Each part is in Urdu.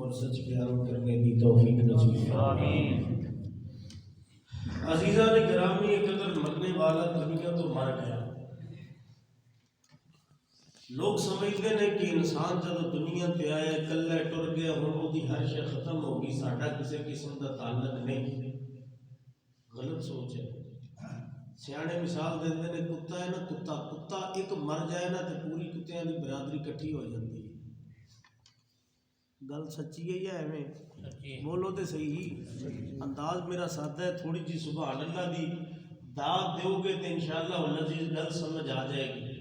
اور سچ بیان کرنے کی توفیق نصیب آمین۔ عزیزان گرامی، قدر مرنے والا دنیا تو مر گیا۔ لوگ سمجھتے ہیں کہ انسان جب دنیا تے آیا کلا ٹر گیا ہن وہ ہر شے ختم ہو گئی، ساڈا کسی قسم کا تعلق نہیں۔ غلط سوچ ہے۔ سیانے مثال دیندے نے کتا ہے نا، کتا ایک مر جائے نا تو پوری کتیاں دی برادری کٹھی ہو جاتی ہے۔ گل سچی ہے یا ایویں؟ بولو تے صحیح۔ انداز میرا سادہ ہے، تھوڑی جی سبحان اللہ دی داد دیو گے تو انشاءاللہ العزیز گل سمجھ آ جائے گی۔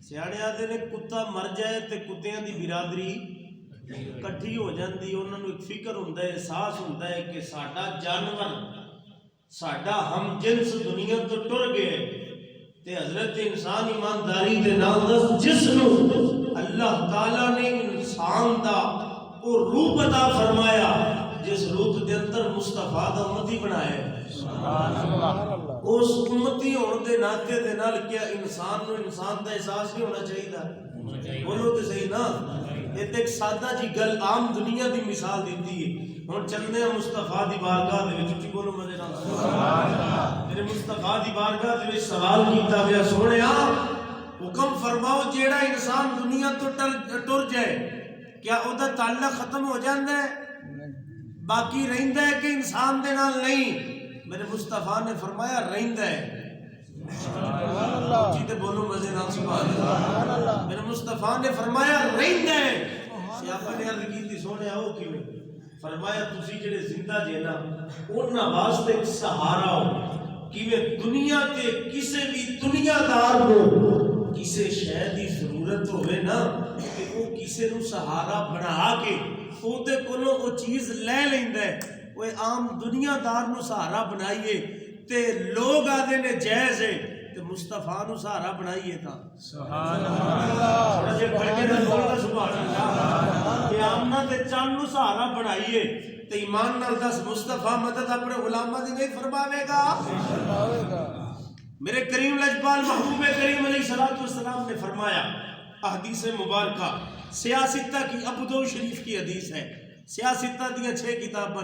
سیانے آدھے نے کتا مر جائے تے کتیاں دی برادری کٹھی ہو جاندی، انہاں نوں ایک فکر ہوندا ہے، احساس ہوندا ہے کہ ساڈا جانور، ساڈا ہم جنس دنیا تو ٹر گئے۔ تے حضرت انسان ایمانداری دے نال دس جس نوں اللہ تعالیٰ نے انسان دا وہ روپ عطا فرمایا، جس روپ دے اندر مصطفیٰ دا امتی بنایا، اس امتی ہونے دے ناطے دے نال کیا انسان نو انسان دا احساس نہیں ہونا چاہیے؟ بولو تے صحیح نا۔ یہ ایک سادہ جی گل عام دنیا دی مثال دیتی ہے۔ ہن چلنے ہیں مصطفیٰ دی بارگاہ دے وچ، بولو مزے نال سبحان اللہ۔ میرے مصطفیٰ دی بارگاہ دے وچ سوال کیتا گیا، سونیا حکم فرماؤ جیڑا انسان دنیا تو ٹر جائے کیا او دا تعلق ختم ہو جاندا ہے؟ باقی رہندا ہے کہ انسان دے نال نہیں؟ میرے مصطفیٰ نے فرمایا رہندا ہے۔ جی تے بولو مزے نال سبحان اللہ۔ میرے مصطفیٰ نے فرمایا رہندا ہے۔ صحابہ نے عرض کی سونے او کیویں؟ فرمایا تسی جڑے زندہ جے نا انہاں واسطے ایک سہارا ہو، کیویں دنیا تے کسے بھی دنیا دار کو کسے شے دی ضرورت ہوئے نا کہ وہ کسے نو سہارا بنا کے او دے کولوں او چیز لے لیندا ہے۔ وہ عام دنیا دار نو سہارا بنائیے تے لوگ آدھے نے جائز ہے تے مصطفیٰ نو سہارا بنائیے تھا سبحان اللہ۔ تھوڑا جے پڑھ کے بولتا سبحان اللہ۔ کہ آمنا تے چاند نو سہارا بنائیے تے ایمان نال دس مصطفیٰ مدد اپنے غلامہ دی نہیں فرماوے گا؟ میرے کریم لجپال محبوب کریم علیہ السلام نے فرمایا، احادیث مبارکہ سیاستہ کی ابو شریف کی حدیث ہے، سیاستہ دیا 6 کتاباں،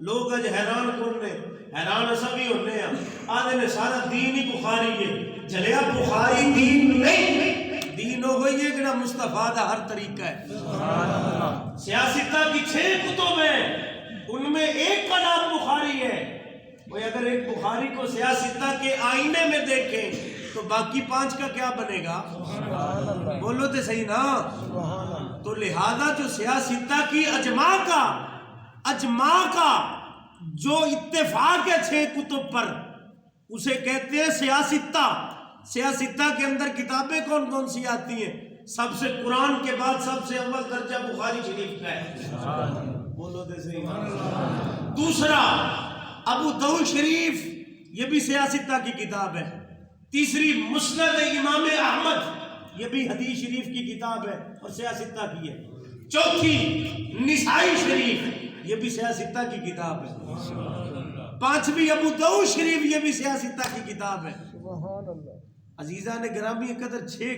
لوگ اج حیران کرنے، حیران اسا بھی ہونے ہیں، آدھے نے سارا دین ہی بخاری ہے، جلیا بخاری دین نہیں، دین ہو گئی ہے کہ نہ مصطفیٰ دا ہر طریقہ ہے۔ سیاستہ کی 6 کتب ہیں، ان میں ایک کا نام بخاری ہے۔ وہ اگر ایک بخاری کو سیاستہ کے آئینے میں دیکھیں تو باقی 5 کا کیا بنے گا؟ بولو تے صحیح نا۔ تو لہذا جو سیاستہ کی اجماع کا جو اتفاق ہے 6 کتب پر، اسے کہتے ہیں سیاستہ۔ سیاستہ کے اندر کتابیں کون کون سی آتی ہیں؟ سب سے قرآن کے بعد سب سے اول درجہ بخاری شریف کا ہے۔ بولو تے صحیح۔ دوسرا ابو داؤد شریف، یہ بھی سیاستہ کی کتاب ہے۔ تیسری مسند امام احمد، یہ بھی حدیث شریف کی کتاب ہے اور سیاستہ کی ہے۔ چوتھی نسائی شریف، یہ بھی سیاستہ کی کتاب ہے۔ 5ویں ابو داؤد شریف، یہ بھی سیاستہ کی کتاب ہے۔ عزیزان گرامی قدر 6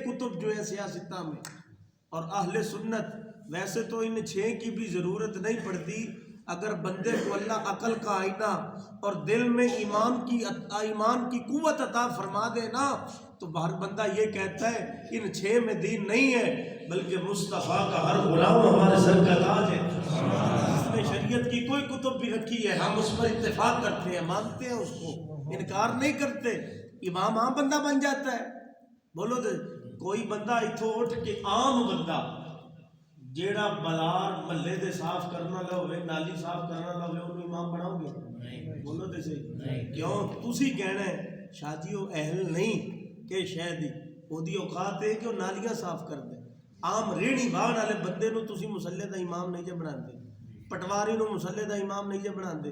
کتب جو ہے سیاستہ میں، اور اہل سنت ویسے تو ان 6 کی بھی ضرورت نہیں پڑتی اگر بندے کو اللہ عقل کا آئینہ اور دل میں ایمان کی قوت عطا فرما دے نا، تو ہر بندہ یہ کہتا ہے ان 6 میں دین نہیں ہے، بلکہ مصطفیٰ کا ہر غلام ہمارے سر کا تاج ہے۔ اس نے شریعت کی کوئی کتب بھی رکھی ہے، ہم اس پر اتفاق کرتے ہیں، مانتے ہیں، اس کو انکار نہیں کرتے۔ امام عام بندہ بن جاتا ہے۔ بولو تو کوئی بندہ اتھوں اٹھ کے عام بندہ جیڑا بازار محلے دے صاف کرنا نہ ہوئے، نالی صاف کرنا نہ ہوئے، انہوں امام بناؤ گے؟ بولو تے صحیح۔ کیوں؟ تسی کہنا ہے شاہ جی وہ اہل نہیں کہ شاید وہ دی اوقات ہے کہ وہ نالیاں صاف کر دے۔ عام ریڑھی باہن والے بندے نو تسی مسلے دا امام نہیں جے بناندے، پٹواری نو مسلے دا امام نہیں جے بناندے۔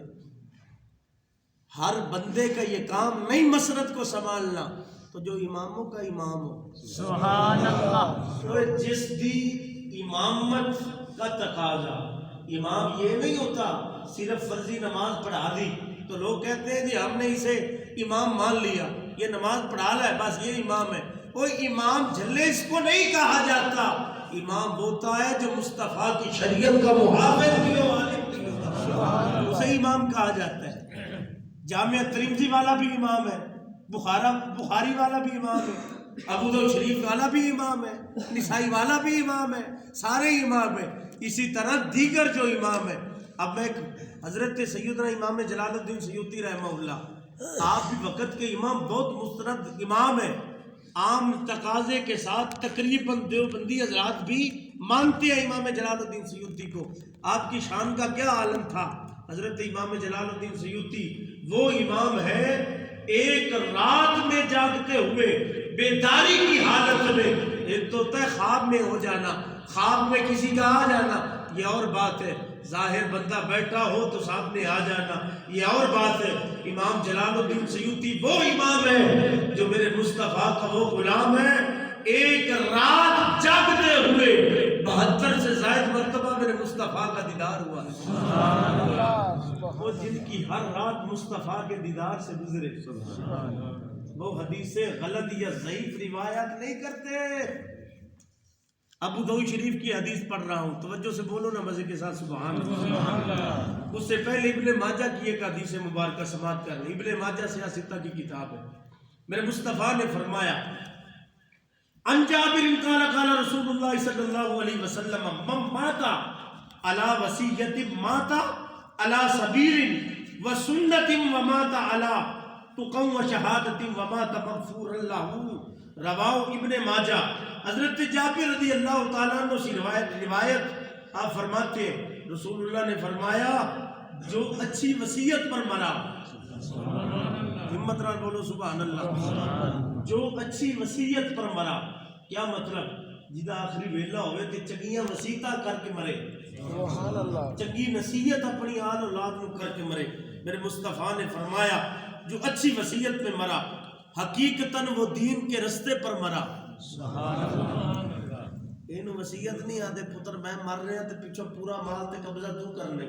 ہر بندے کا یہ کام نہیں مسرت کو سنبھالنا، تو جو اماموں کا امام ہو سبحان اللہ۔ تو جس دی امامت کا تقاضا، امام یہ نہیں ہوتا صرف فرضی نماز پڑھا دی تو لوگ کہتے ہیں جی ہم نے اسے امام مان لیا، یہ نماز پڑھا لا ہے بس یہ امام ہے۔ وہ امام جھلے اس کو نہیں کہا جاتا، امام ہوتا ہے جو مصطفیٰ کی شریعت کا محافظ بھی ہو، عالم بھی ہو، اسے امام کہا جاتا ہے۔ جامعہ ترمذی والا بھی امام ہے، بخاری والا بھی امام ہے، ابو داؤد شریف والا بھی امام ہے، نسائی والا بھی امام ہے، سارے امام ہیں۔ اسی طرح دیگر جو امام ہیں، اب میں حضرت سیدنا امام جلال الدین سیوطی رحمہ اللہ، آپ بھی وقت کے امام، بہت مستند امام ہیں، عام تقاضے کے ساتھ تقریباً دیوبندی حضرات بھی مانتے ہیں امام جلال الدین سیوطی کو۔ آپ کی شان کا کیا عالم تھا حضرت امام جلال الدین سیوطی؟ وہ امام ہے ایک رات میں جاگتے ہوئے بیداری کی حالت میں، ایک تو ہوتا ہے خواب میں ہو جانا، خواب میں کسی کا آ جانا یہ اور بات ہے، ظاہر بندہ بیٹھا ہو تو سامنے آ جانا یہ اور بات ہے۔ امام جلال الدین سیوطی وہ امام ہے جو میرے مصطفیٰ کا وہ غلام ہے، ایک رات جاگتے ہوئے 72 سے زائد مرتبہ میرے مصطفیٰ کا دیدار ہوا ہے، وہ جن کی ہر رات مصطفیٰ کے دیدار سے گزرے، وہ حدیثیں غلط یا ضعیف روایات نہیں کرتے۔ ابو داؤد شریف کی حدیث پڑھ رہا ہوں، توجہ سے بولو نا مزے کے ساتھ سبحان اللہ۔ اس سے پہلے ابن ماجہ کی ایک حدیث مبارکہ سماعت کر لیں۔ ابن ماجہ سیاستہ کی کتاب ہے۔ میرے مصطفیٰ نے فرمایا، عن جابر قال قال رسول اللہ صلی اللہ علیہ وسلم من مات علی وصیۃ مات علی سبیل و سنت و مات علی تقوی و شہادت و مات مغفور اللہ، رواہ ابن ماجہ۔ حضرت جابر رضی اللہ تعالیٰ عنہ سے روایت، آپ فرماتے ہیں رسول اللہ نے فرمایا جو اچھی وصیت پر مرا، ہمت رات بولو سبحان اللہ، جو اچھی وصیت پر مرا، کیا مطلب؟ جدا آخری ویلا ہوئے تے چنگیاں وصیتاں کر کے مرے، چنگی نصیحت اپنی آل اولاد کو کر کے مرے۔ میرے مصطفیٰ نے فرمایا جو اچھی وصیت میں مرا، حقیقتاً وہ دین کے رستے پر مرا۔ اینو وصیت نہیں آتے پتر میں مر رہا تے پیچھے پورا مال تے قبضہ تو کرنے،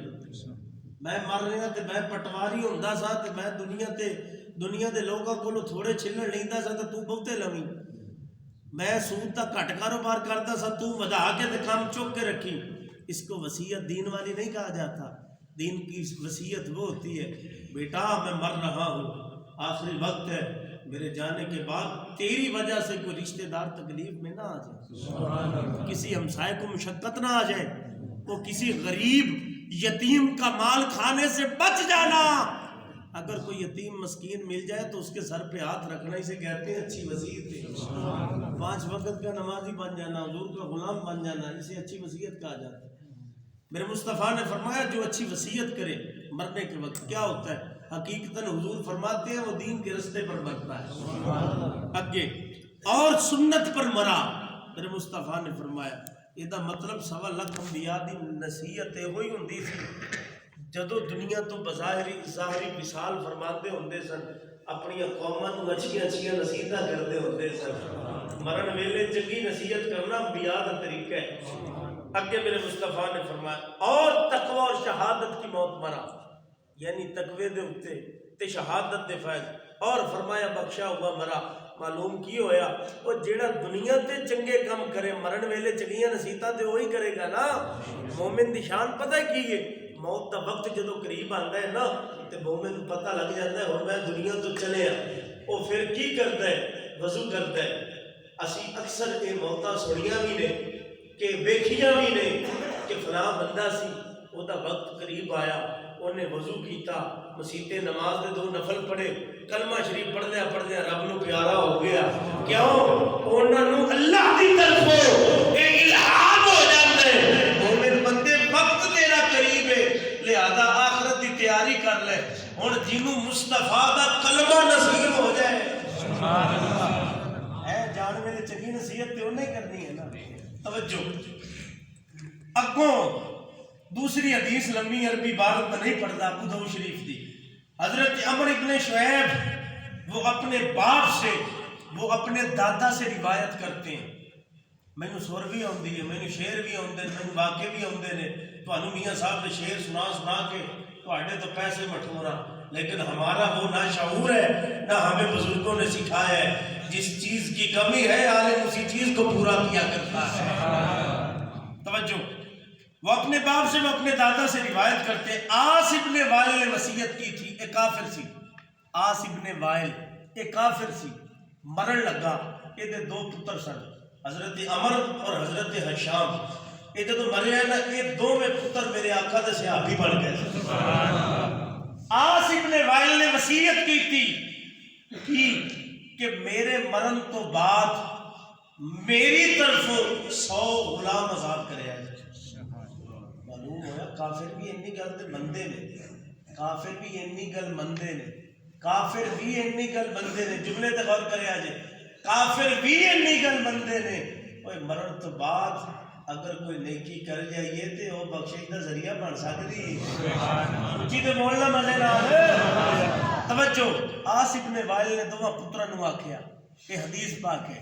میں مر رہا تے میں پٹواری ہوندا سا تے میں دنیا دے لوگاں کولوں تھوڑے چھلڑ لیندا سا تے تو بہتے لویں، میں سود تا گھٹ کاروبار کرتا سا تو ودا کے تے کام چوک کے رکھی۔ اس کو وصیت دین والی نہیں کہا جاتا۔ دین کی وصیت وہ ہوتی ہے بیٹا میں مر رہا ہوں، آخری وقت ہے، میرے جانے کے بعد تیری وجہ سے کوئی رشتہ دار تکلیف میں نہ آ جائے، کسی ہمسائے کو مشقت نہ آ جائے، وہ کسی غریب یتیم کا مال کھانے سے بچ جانا۔ اگر کوئی یتیم مسکین مل جائے تو اس کے سر پہ ہاتھ رکھنا، اسے کہتے ہیں اچھی وصیت ہے۔ 5 وقت کا نمازی بن جانا، حضور کا غلام بن جانا، اسے اچھی وصیت کہا جاتا ہے۔ میرے مصطفیٰ نے فرمایا جو اچھی وصیت کرے مرنے کے وقت کیا ہوتا ہے؟ حقیقتاً حضور فرماتے ہیں وہ دین کے رستے پر مرتا ہے اگے، اور سنت پر مرا۔ میرے مصطفیٰ نے فرمایا یہ مطلب 1.25 لاکھ انبیاء دی نصیحت ہوئی ہوندی سی جدو دنیا تو ظاہری مثال فرماندے ہوندے سن، اپنی قوماں نوں اچھیاں اچھیاں نصیحتاں کردے ہوندے سن، مرن ویلے چنگی نصیحت کرنا انبیاء دا طریقہ ہے۔ اگے میرے مصطفیٰ نے فرمایا اور تقوی اور شہادت کی موت مرا، یعنی تقوی دے اوتے تے شہادت دے فائد، اور فرمایا بخشا ہوا مرا۔ معلوم کی ہویا وہ جیڑا دنیا تے چنگے کم کرے مرن ویلے چنگیاں نصیحتاں تے وہی کرے گا نا۔ مومن دی شان پتہ کی ہے؟ موت دا وقت جدو قریب آندا ہے نا تے مومن کو پتہ لگ جاتا ہے ہن میں دنیا تو چلے وہ پھر کی کرتا ہے؟ وضو کرتا ہے۔ اسی اکثر یہ موتاں سنیاں بھی نے کہ ویکھیاں بھی نے کہ فلاں بندہ سی وہ دا وقت قریب آیا، انہیں وضو کیتا، مسیتے نماز دے 2 نفل پڑھے، کلمہ شریف پڑھدیا رب نو پیارا ہو گیا۔ کیوں؟ انہاں نو اللہ دی طرفوں اے الہام ہو جاتا ہے مومن بندے وقت تیرا قریب ہے، لہذا آخرت دی تیاری کر لے۔ ہن جنوں مصطفیٰ دا کلمہ نصیب ہو جائے سبحان اللہ، اے جان میرے چنگی نصیحت تے انہیں کرنی ہے نا۔ توجہ اگوں دوسری حدیث لمبی عربی عبارت میں نہیں پڑھتا، ابو داؤد شریف دی، حضرت عمر ابن شعیب وہ اپنے باپ سے وہ اپنے دادا سے روایت کرتے ہیں۔ مینو سر بھی آتی ہے، مینو شعر بھی آتے ہیں، مینو واقعے بھی آتے ہیں، تمہیں میاں صاحب نے شعر سنا کے تھوڑے تو پیسے مٹھورا، لیکن ہمارا وہ نہ شعور ہے نہ ہمیں بزرگوں نے سکھایا ہے۔ جس چیز کی کمی ہے عالم اسی چیز کو پورا کیا کرتا ہے۔ توجہ، وہ اپنے باپ سے وہ اپنے دادا سے روایت کرتے ہیں، آس ابن وائل نے وصیت کی تھی، ایک کافر سی، آس ابن وائل ایک کافر سی، مرن لگا، یہ دو پتر سن، حضرت عمر اور حضرت حشام، یہ جدو مرے ہیں نا، یہ دو میں پتر میرے آقا دے صحابی بن گئے۔ آس ابن وائل نے وصیت کی تھی کہ میرے مرن تو بعد میری طرف 100 غلام آزاد کرے آئے۔ معلوم ہوا کافر بھی انی گل تے مندے نے، کافر بھی انی گل مندے نے، کافر بھی انی گل مندے نے، جملے تے غور کرے آجے، کافر بھی انی گل مندے نے، اوے مرن تو بعد اگر کوئی نیکی کر جائیے تے وہ بخشش دا ذریعہ بن سکتی، اچھی تے بولنا مزے نال۔ توجہ، آس ابن وائل نے دوواں پتراں نوں آکھیا، یہ حدیث پاک ہے،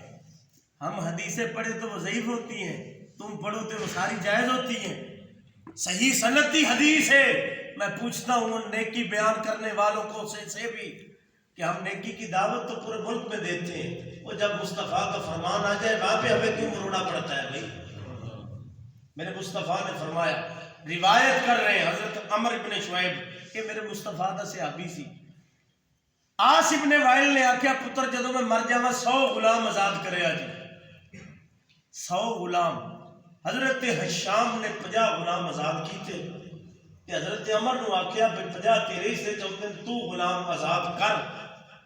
ہم حدیثیں پڑھے تو وہ ضعیف ہوتی ہیں، تم پڑھو تو وہ ساری جائز ہوتی ہیں، صحیح سنتی حدیث ہے۔ میں پوچھتا ہوں ان نیکی بیان کرنے والوں کو سے بھی کہ ہم نیکی کی دعوت تو پورے ملک میں دیتے ہیں، وہ جب مصطفیٰ کا فرمان آ جائے وہاں پہ ہمیں کیوں مروڑا پڑتا ہے بھائی؟ میرے مصطفیٰ نے فرمایا، روایت کر رہے ہیں حضرت عمر ابن شعیب کہ میرے مصطفیٰ دا صحابی سی، آس ابن وائل نے آکھیا پتر جدوں میں مر جاواں 100 غلام آزاد کرے آ جی، 100 غلام۔ حضرت حشام نے 50 غلام آزاد کیتے کہ حضرت عمر نے آکھیا 50 تیرے سے چلتے تو غلام آزاد کر۔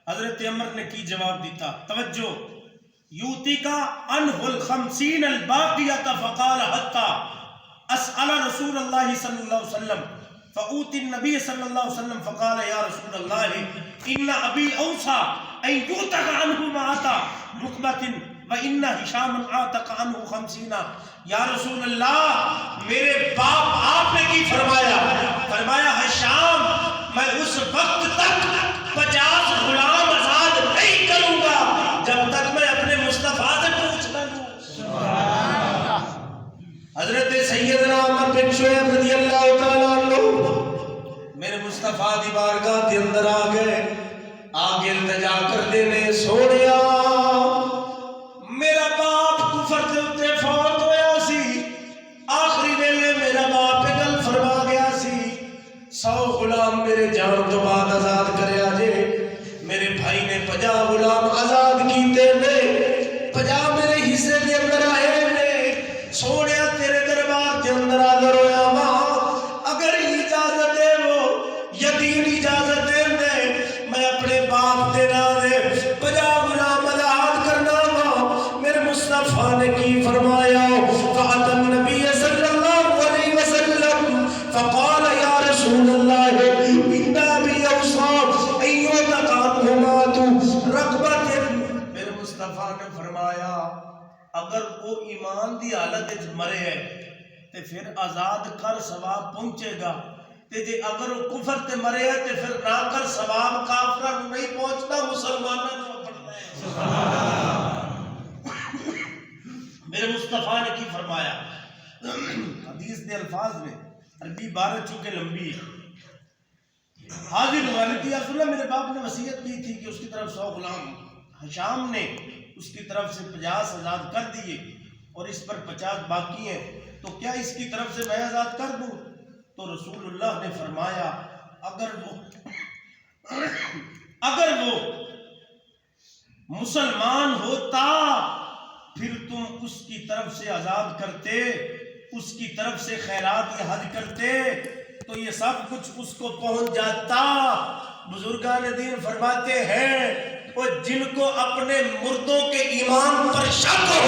حضرت عمر نے کی جواب دیتا، توجہ، یوتی کا انہ الخمسین الباقیۃ فقال حتی اسأل رسول اللہ صلی اللہ علیہ وسلم فأوتی النبی صلی اللہ علیہ وسلم فقال یا رسول اللہ ان ابی اوصى ان یوتق عنہ ما آتا رکبۃ وان ہشام آتق عنہ 50۔ یا رسول اللہ میرے باپ آپ نے کی فرمایا حشام میں اس وقت تک 50 غلام آزاد نہیں کروں گا جب تک میں اپنے مصطفیٰ سے پوچھ نہ لوں۔ حضرت سیدنا عمر بن شعیب رضی اللہ تعالیٰ عنہ میرے مصطفیٰ دی بارگاہ کے اندر آ گئے، آگے التجا کر دینے، سونیا میرا باپ کفر دے اتے فوت ہویا سی، آخری ویلے میرا باپ گل فرما گیا سی 100 غلام میرے جان تو بعد آزاد کرے آجے۔ میرے بھائی نے 50 غلام آزاد کیتے نے، 50 میرے حصے دے اندر آئے نے، سونیا تیرے دربار کے اندر آدر ہویا ماں، اگر اجازت دے وہ یتیم اجازت دے میں اپنے باپ دے نہ دے 50 غلام آزاد کرنا ماں۔ میرے مصطفیٰ نے کی فرمایا، فأتى النبي صلی اللہ علیہ وسلم فقال یا رسول اللہ ان ابی اوصى ان یعتق عنہ مات رغبۃ۔ میرے مصطفیٰ نے فرمایا اگر وہ ایمان دی حالت وچ مرے ہے تے پھر آزاد کر ثواب پہنچے گا، تے جے اگر وہ کفر تے مرے ہے تے پھر نہ کر ثواب کافراں نوں نہیں پہنچتا، مسلماناں نوں پڑتا ہے۔ میرے مصطفیٰ نے کی فرمایا، حدیث دے الفاظ میں عربی عبارت چونکہ لمبی ہے، حاضر ہوا نے کیا رسول اللہ میرے باپ نے وصیت کی تھی کہ اس کی طرف 100 غلام، حشام نے اس کی طرف سے 50 آزاد کر دیے اور اس پر 50 باقی ہیں، تو کیا اس کی طرف سے میں آزاد کر دوں؟ تو رسول اللہ نے فرمایا اگر وہ مسلمان ہوتا پھر تم اس کی طرف سے آزاد کرتے، اس کی طرف سے خیرات یا حج کرتے تو یہ سب کچھ اس کو پہنچ جاتا۔ بزرگان دین فرماتے ہیں وہ جن کو اپنے مردوں کے ایمان پر شک ہو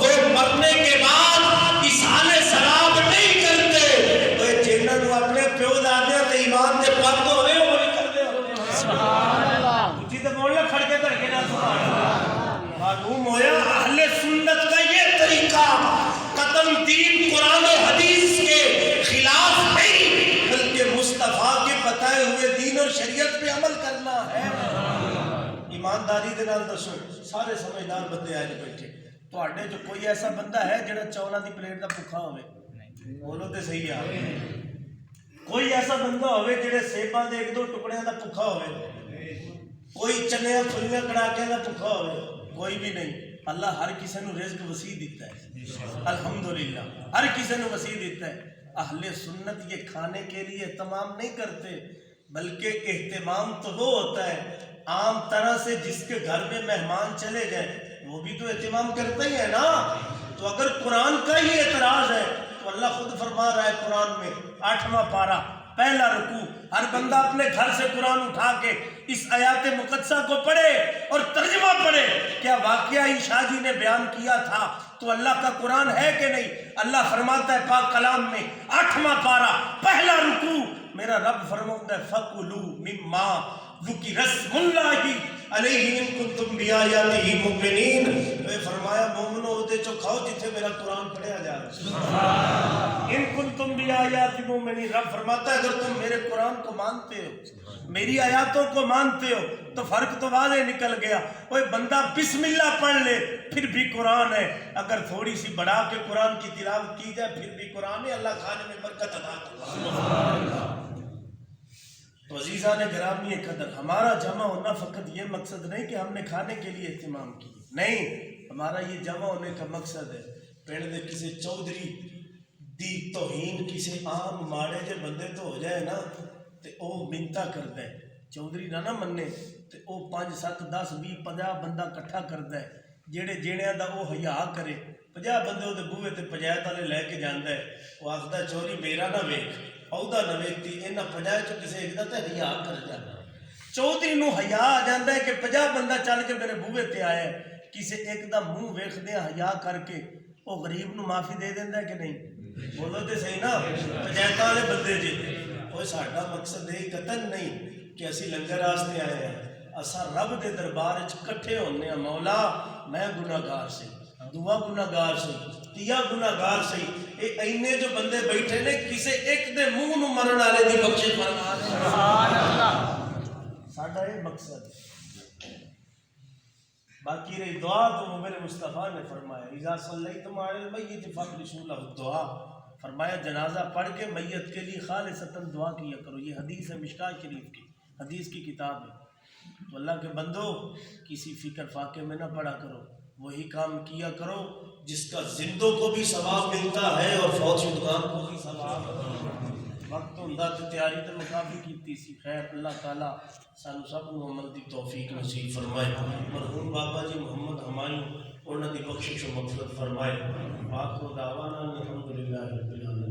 وہ مرنے کے بعد اصحال ثواب نہیں کرتے، وہ جنہاں نوں اپنے پیو دادے تے ایمان تے پاک ہوئے وہ نہیں کرتے۔ سبحان اللہ، اچھی تے بولنا کھڑ کے کر کے نا سبحان اللہ۔ معلوم ہویا اہل سنت کا یہ طریقہ قتل دین قرآن و حدیث کے خلاف نہیں بلکہ مصطفیٰ کے بتائے ہوئے دین اور شریعت پہ عمل کرنا ہے۔ ایمانداری دے نال دسو، سارے سمجھدار بندے آئے بیٹھے، تواڈے جو کوئی ایسا بندہ ہے جڑا چولاں دی پلیٹ دا بھکھا ہوئے؟ بولو تے صحیح ہے۔ کوئی ایسا بندہ ہوئے جڑے سیباں دے 1-2 ٹکڑیاں دا بھکھا ہوئے؟ کوئی چنیاں پھلیاں کڑا کے دا بھکھا ہوئے؟ کوئی بھی نہیں۔ اللہ ہر کسی نو رزق وسیع دیتا ہے، الحمدللہ ہر کسی نو وسیع دیتا ہے۔ اہل سنت یہ کھانے کے لیے اہتمام نہیں کرتے، بلکہ اہتمام تو وہ ہوتا ہے عام طرح سے جس کے گھر میں مہمان چلے جائیں وہ بھی تو اہتمام کرتے ہی ہے نا۔ تو اگر قرآن کا ہی اعتراض ہے تو اللہ خود فرما رہا ہے قرآن میں 8واں پارہ پہلا رکوع، ہر بندہ اپنے گھر سے قرآن اٹھا کے اس آیات مقدسہ کو پڑھے اور ترجمہ پڑھے۔ کیا واقعہ ہی شاہ جی نے بیان کیا تھا تو اللہ کا قرآن ہے کہ نہیں؟ اللہ فرماتا ہے پاک کلام میں 8واں پارہ پہلا رکوع، میرا رب فرماتا ہے فَكُلُوا مِمَّا ذُكِرَ اسْمُ اللَّهِ علیہ ان کنتم بآیاتہ مؤمنین۔ فرمایا مومنو دے چو کھاؤ جتھے میرا قرآن پڑھیا جا رہا ہے۔ ان کنتم بآیاتہ مؤمنین، رب فرماتا ہے اگر تم میرے قرآن کو مانتے ہو، میری آیاتوں کو مانتے ہو تو فرق تو واضح نکل گیا۔ کوئی بندہ بسم اللہ پڑھ لے پھر بھی قرآن ہے، اگر تھوڑی سی بڑھا کے قرآن کی تلاوت کی جائے پھر بھی قرآن ہے۔ اللہ کھانے میں برکت عطا کرے۔ تو عزیزان گرامی قدر، ہمارا جمع ہونا فقط یہ مقصد نہیں کہ ہم نے کھانے کے لیے اہتمام کی، نہیں، ہمارا یہ جمع ہونے کا مقصد ہے پنڈ دے کسی چودھری دی توہین کسی عام ماڑے جے بندے تو ہو جائے نا تے او منتا کرتا ہے، چودھری نہ مننے تے او 5 7 10 20 50 بندہ کٹھا کرتا ہے، جیڑے جیڑیاں دا او حیا کرے 50 بندے او دے بوئے تے پنچایت والے لے کے جاندا ہے، وہ آخدا چوری میرا نہ ویکھ عہدہ نہ ویکھتی انہاں 50 چوں کسے ایک دا تے حیا کر جانا۔ چودھری نو حیا آ جاندا ہے کہ 50 بندہ چل کے میرے بوئے تے آیا ہے، کسے ایک دا منہ ویکھدے حیا کر کے او غریب نو معافی دے دیندا ہے کہ نہیں؟ بولو تے صحیح نا، پنچایت والے بندے جی اوے ساڈا مقصد یہ قطن نہیں کہ اسی لنگر واسطے آئے ہیں، اساں رب دے دربار وچ کٹھے ہونے ہیں۔ مولا میں گناہگار سی، دعا گناہگار سی، تیا گناہگار سی، اے اینے جو بندے بیٹھے نے کسے ایک دے منہ نو مرن والے دی بخشش فرما دے۔ سبحان اللہ، ساڈا یہ مقصد ہے۔ باقی رہی دعا تو میرے مصطفیٰ نے فرمایا اذا صلیتم علی المیت فافرشوا لہ الدعاء، فرمایا جنازہ پڑھ کے میت کے لیے خالصتاً دعا کیا کرو۔ یہ حدیث ہے مشکاۃ شریف کی، حدیث کی کتاب ہے۔ تو اللہ کے بندو کسی فکر فاقے میں نہ پڑا کرو، وہی کام کیا کرو جس کا زندوں کو بھی ثواب ملتا ہے اور فوت شدگان کو بھی ثواب۔ وقت ہوندا تے تیاری تے مکافی کیتی سی، خیر اللہ تعالیٰ سانو سب کو عمل دی توفیق نصیب فرمائے۔ مرحوم بابا جی محمد ہمایوں انہاں دی بخشش و مغفرت فرمائے۔ آخر دعوانا الحمدللہ رب العالمین۔